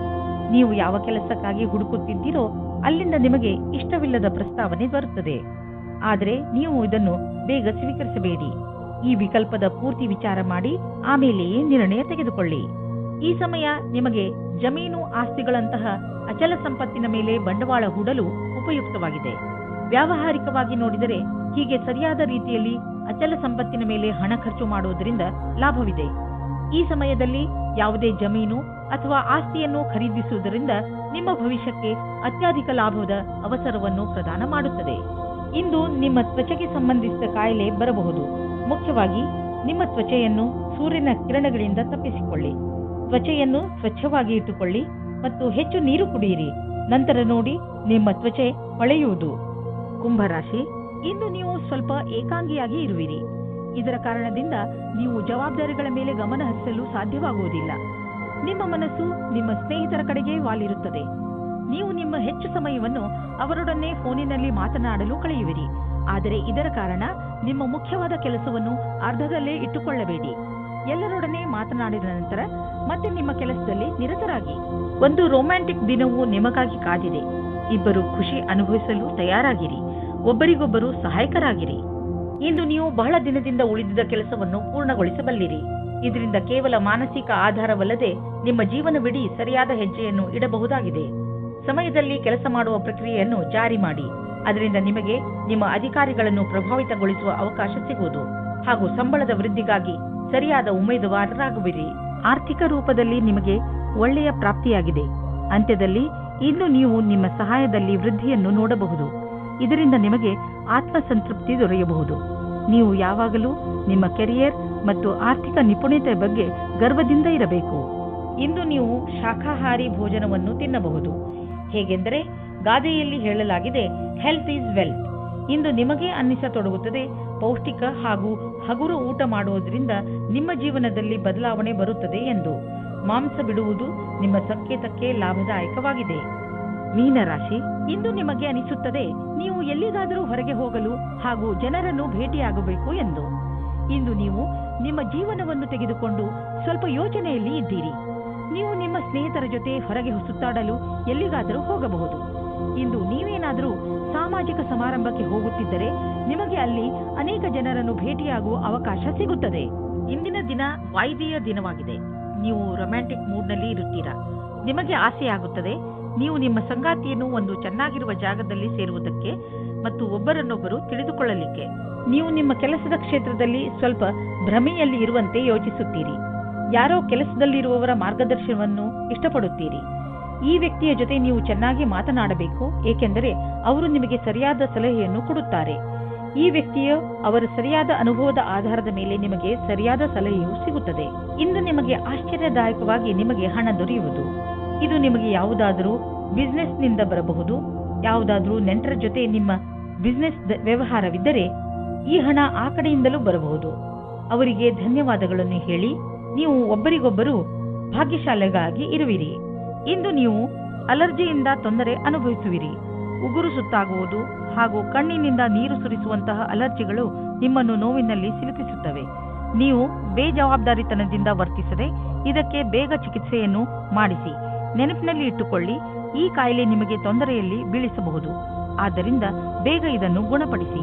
ನೀವು ಯಾವ ಕೆಲಸಕ್ಕಾಗಿ ಹುಡುಕುತ್ತಿದ್ದೀರೋ ಅಲ್ಲಿಂದ ನಿಮಗೆ ಇಷ್ಟವಿಲ್ಲದ ಪ್ರಸ್ತಾವನೆ ಬರುತ್ತದೆ. ಆದರೆ ನೀವು ಇದನ್ನು ಬೇಗ ಸ್ವೀಕರಿಸಬೇಡಿ. ಈ ವಿಕಲ್ಪದ ಪೂರ್ತಿ ವಿಚಾರ ಮಾಡಿ ಆಮೇಲೆಯೇ ನಿರ್ಣಯ ತೆಗೆದುಕೊಳ್ಳಿ. ಈ ಸಮಯ ನಿಮಗೆ ಜಮೀನು ಆಸ್ತಿಗಳಂತಹ ಅಚಲ ಸಂಪತ್ತಿನ ಮೇಲೆ ಬಂಡವಾಳ ಹೂಡಲು ಉಪಯುಕ್ತವಾಗಿದೆ. ವ್ಯಾವಹಾರಿಕವಾಗಿ ನೋಡಿದರೆ ಹೀಗೆ ಸರಿಯಾದ ರೀತಿಯಲ್ಲಿ ಅಚಲ ಸಂಪತ್ತಿನ ಮೇಲೆ ಹಣ ಖರ್ಚು ಮಾಡುವುದರಿಂದ ಲಾಭವಿದೆ. ಈ ಸಮಯದಲ್ಲಿ ಯಾವುದೇ ಜಮೀನು ಅಥವಾ ಆಸ್ತಿಯನ್ನು ಖರೀದಿಸುವುದರಿಂದ ನಿಮ್ಮ ಭವಿಷ್ಯಕ್ಕೆ ಅತ್ಯಧಿಕ ಲಾಭದ ಅವಸರವನ್ನು ಪ್ರದಾನ ಮಾಡುತ್ತದೆ. ಇಂದು ನಿಮ್ಮ ತ್ವಚೆಗೆ ಸಂಬಂಧಿಸಿದ ಕಾಯಿಲೆ ಬರಬಹುದು. ಮುಖ್ಯವಾಗಿ ನಿಮ್ಮ ತ್ವಚೆಯನ್ನು ಸೂರ್ಯನ ಕಿರಣಗಳಿಂದ ತಪ್ಪಿಸಿಕೊಳ್ಳಿ. ತ್ವಚೆಯನ್ನು ಸ್ವಚ್ಛವಾಗಿ ಇಟ್ಟುಕೊಳ್ಳಿ ಮತ್ತು ಹೆಚ್ಚು ನೀರು ಕುಡಿಯಿರಿ. ನಂತರ ನೋಡಿ ನಿಮ್ಮ ತ್ವಚೆ ಹೊಳೆಯುವುದು. ಕುಂಭರಾಶಿ, ಇಂದು ನೀವು ಸ್ವಲ್ಪ ಏಕಾಂಗಿಯಾಗಿ ಇರುವಿರಿ. ಇದರ ಕಾರಣದಿಂದ ನೀವು ಜವಾಬ್ದಾರಿಗಳ ಮೇಲೆ ಗಮನ ಹರಿಸಲು ಸಾಧ್ಯವಾಗುವುದಿಲ್ಲ. ನಿಮ್ಮ ಮನಸ್ಸು ನಿಮ್ಮ ಸ್ನೇಹಿತರ ಕಡೆಗೆ ವಾಲಿರುತ್ತದೆ. ನೀವು ನಿಮ್ಮ ಹೆಚ್ಚು ಸಮಯವನ್ನು ಅವರೊಡನೆ ಫೋನಿನಲ್ಲಿ ಮಾತನಾಡಲು ಕಳೆಯುವಿರಿ. ಆದರೆ ಇದರ ಕಾರಣ ನಿಮ್ಮ ಮುಖ್ಯವಾದ ಕೆಲಸವನ್ನು ಅರ್ಧದಲ್ಲೇ ಇಟ್ಟುಕೊಳ್ಳಬೇಡಿ. ಎಲ್ಲರೊಡನೆ ಮಾತನಾಡಿದ ನಂತರ ಮತ್ತೆ ನಿಮ್ಮ ಕೆಲಸದಲ್ಲಿ ನಿರತರಾಗಿ. ಒಂದು ರೊಮ್ಯಾಂಟಿಕ್ ದಿನವೂ ನಿಮಗಾಗಿ ಕಾದಿದೆ. ಇಬ್ಬರು ಖುಷಿ ಅನುಭವಿಸಲು ತಯಾರಾಗಿರಿ. ಒಬ್ಬರಿಗೊಬ್ಬರು ಸಹಾಯಕರಾಗಿರಿ. ಇಂದು ನೀವು ಬಹಳ ದಿನದಿಂದ ಉಳಿದಿದ್ದ ಕೆಲಸವನ್ನು ಪೂರ್ಣಗೊಳಿಸಬಲ್ಲಿರಿ. ಇದರಿಂದ ಕೇವಲ ಮಾನಸಿಕ ಆಧಾರವಲ್ಲದೆ ನಿಮ್ಮ ಜೀವನವಿಡೀ ಸರಿಯಾದ ಹೆಜ್ಜೆಯನ್ನು ಇಡಬಹುದಾಗಿದೆ. ಸಮಯದಲ್ಲಿ ಕೆಲಸ ಮಾಡುವ ಪ್ರಕ್ರಿಯೆಯನ್ನು ಜಾರಿ ಮಾಡಿ. ಅದರಿಂದ ನಿಮಗೆ ನಿಮ್ಮ ಅಧಿಕಾರಿಗಳನ್ನು ಪ್ರಭಾವಿತಗೊಳಿಸುವ ಅವಕಾಶ ಸಿಗುವುದು ಹಾಗೂ ಸಂಬಳದ ವೃದ್ಧಿಗಾಗಿ ಸರಿಯಾದ ಉಮೇದುವಾರರಾಗುವಿರಿ. ಆರ್ಥಿಕ ರೂಪದಲ್ಲಿ ನಿಮಗೆ ಒಳ್ಳೆಯ ಪ್ರಾಪ್ತಿಯಾಗಿದೆ. ಅಂತ್ಯದಲ್ಲಿ ಇಂದು ನೀವು ನಿಮ್ಮ ಸಹಾಯದಲ್ಲಿ ವೃದ್ಧಿಯನ್ನು ನೋಡಬಹುದು. ಇದರಿಂದ ನಿಮಗೆ ಆತ್ಮಸಂತೃಪ್ತಿ ದೊರೆಯಬಹುದು. ನೀವು ಯಾವಾಗಲೂ ನಿಮ್ಮ ಕೆರಿಯರ್ ಮತ್ತು ಆರ್ಥಿಕ ನಿಪುಣತೆ ಬಗ್ಗೆ ಗರ್ವದಿಂದ ಇರಬೇಕು. ಇಂದು ನೀವು ಶಾಖಾಹಾರಿ ಭೋಜನವನ್ನು ತಿನ್ನಬಹುದು. ಹೇಗೆಂದರೆ ಗಾದೆಯಲ್ಲಿ ಹೇಳಲಾಗಿದೆ, ಹೆಲ್ತ್ ಈಸ್ ವೆಲ್ತ್. ಇಂದು ನಿಮಗೆ ಅನ್ನಿಸತೊಡಗುತ್ತದೆ ಪೌಷ್ಟಿಕ ಹಾಗೂ ಹಗುರು ಊಟ ಮಾಡುವುದರಿಂದ ನಿಮ್ಮ ಜೀವನದಲ್ಲಿ ಬದಲಾವಣೆ ಬರುತ್ತದೆ ಎಂದು. ಮಾಂಸ ಬಿಡುವುದು ನಿಮ್ಮ ಸಂಕೇತಕ್ಕೆ ಲಾಭದಾಯಕವಾಗಿದೆ. ಮೀನರಾಶಿ, ಇಂದು ನಿಮಗೆ ಅನಿಸುತ್ತದೆ ನೀವು ಎಲ್ಲಿಗಾದರೂ ಹೊರಗೆ ಹೋಗಲು ಹಾಗೂ ಜನರನ್ನು ಭೇಟಿಯಾಗಬೇಕು ಎಂದು. ಇಂದು ನೀವು ನಿಮ್ಮ ಜೀವನವನ್ನು ತೆಗೆದುಕೊಂಡು ಸ್ವಲ್ಪ ಯೋಚನೆಯಲ್ಲಿ ಇದ್ದೀರಿ. ನೀವು ನಿಮ್ಮ ಸ್ನೇಹಿತರ ಜೊತೆ ಹೊರಗೆ ಸುತ್ತಾಡಲು ಎಲ್ಲಿಗಾದರೂ ಹೋಗಬಹುದು. ಇಂದು ನೀವೇನಾದರೂ ಸಾಮಾಜಿಕ ಸಮಾರಂಭಕ್ಕೆ ಹೋಗುತ್ತಿದ್ದರೆ ನಿಮಗೆ ಅಲ್ಲಿ ಅನೇಕ ಜನರನ್ನು ಭೇಟಿಯಾಗುವ ಅವಕಾಶ ಸಿಗುತ್ತದೆ. ಇಂದಿನ ದಿನ ವಾಯ್ದೆಯ ದಿನವಾಗಿದೆ. ನೀವು ರೊಮ್ಯಾಂಟಿಕ್ ಮೂಡ್ನಲ್ಲಿ ಇರುತ್ತೀರಾ. ನಿಮಗೆ ಆಸೆಯಾಗುತ್ತದೆ ನೀವು ನಿಮ್ಮ ಸಂಗಾತಿಯನ್ನು ಒಂದು ಚೆನ್ನಾಗಿರುವ ಜಾಗದಲ್ಲಿ ಸೇರುವುದಕ್ಕೆ ಮತ್ತು ಒಬ್ಬರನ್ನೊಬ್ಬರು ತಿಳಿದುಕೊಳ್ಳಲಿಕ್ಕೆ. ನೀವು ನಿಮ್ಮ ಕೆಲಸದ ಕ್ಷೇತ್ರದಲ್ಲಿ ಸ್ವಲ್ಪ ಭ್ರಮೆಯಲ್ಲಿ ಇರುವಂತೆ ಯೋಚಿಸುತ್ತೀರಿ. ಯಾರೋ ಕೆಲಸದಲ್ಲಿರುವವರ ಮಾರ್ಗದರ್ಶನವನ್ನು ಇಷ್ಟಪಡುತ್ತೀರಿ. ಈ ವ್ಯಕ್ತಿಯ ಜೊತೆ ನೀವು ಚೆನ್ನಾಗಿ ಮಾತನಾಡಬೇಕು, ಏಕೆಂದರೆ ಅವರು ನಿಮಗೆ ಸರಿಯಾದ ಸಲಹೆಯನ್ನು ಕೊಡುತ್ತಾರೆ. ಈ ವ್ಯಕ್ತಿಯು ಅವರ ಸರಿಯಾದ ಅನುಭವದ ಆಧಾರದ ಮೇಲೆ ನಿಮಗೆ ಸರಿಯಾದ ಸಲಹೆಯು ಸಿಗುತ್ತದೆ. ಇಂದು ನಿಮಗೆ ಆಶ್ಚರ್ಯದಾಯಕವಾಗಿ ನಿಮಗೆ ಹಣ ದೊರೆಯುವುದು. ಇದು ನಿಮಗೆ ಯಾವುದಾದರೂ ಬಿಸಿನೆಸ್ನಿಂದ ಬರಬಹುದು. ಯಾವುದಾದ್ರೂ ನೆಂಟರ ಜೊತೆ ನಿಮ್ಮ ಬಿಸಿನೆಸ್ ವ್ಯವಹಾರವಿದ್ದರೆ ಈ ಹಣ ಆ ಕಡೆಯಿಂದಲೂ ಬರಬಹುದು. ಅವರಿಗೆ ಧನ್ಯವಾದಗಳನ್ನು ಹೇಳಿ ನೀವು ಒಬ್ಬರಿಗೊಬ್ಬರು ಭಾಗ್ಯಶಾಲಿಗಾಗಿ ಇರುವಿರಿ. ಇಂದು ನೀವು ಅಲರ್ಜಿಯಿಂದ ತೊಂದರೆ ಅನುಭವಿಸುವಿರಿ. ಉಗುರು ಸುತ್ತಾಗುವುದು ಹಾಗೂ ಕಣ್ಣಿನಿಂದ ನೀರು ಸುರಿಸುವಂತಹ ಅಲರ್ಜಿಗಳು ನಿಮ್ಮನ್ನು ನೋವಿನಲ್ಲಿ ಸಿಲುಕಿಸುತ್ತವೆ. ನೀವು ಬೇಜವಾಬ್ದಾರಿತನದಿಂದ ವರ್ತಿಸದೆ ಇದಕ್ಕೆ ಬೇಗ ಚಿಕಿತ್ಸೆಯನ್ನು ಮಾಡಿಸಿ. ನೆನಪಿನಲ್ಲಿ ಇಟ್ಟುಕೊಳ್ಳಿ, ಈ ಕಾಯಿಲೆ ನಿಮಗೆ ತೊಂದರೆಯಲ್ಲಿ ಬೀಳಿಸಬಹುದು. ಆದ್ದರಿಂದ ಬೇಗ ಇದನ್ನು ಗುಣಪಡಿಸಿ.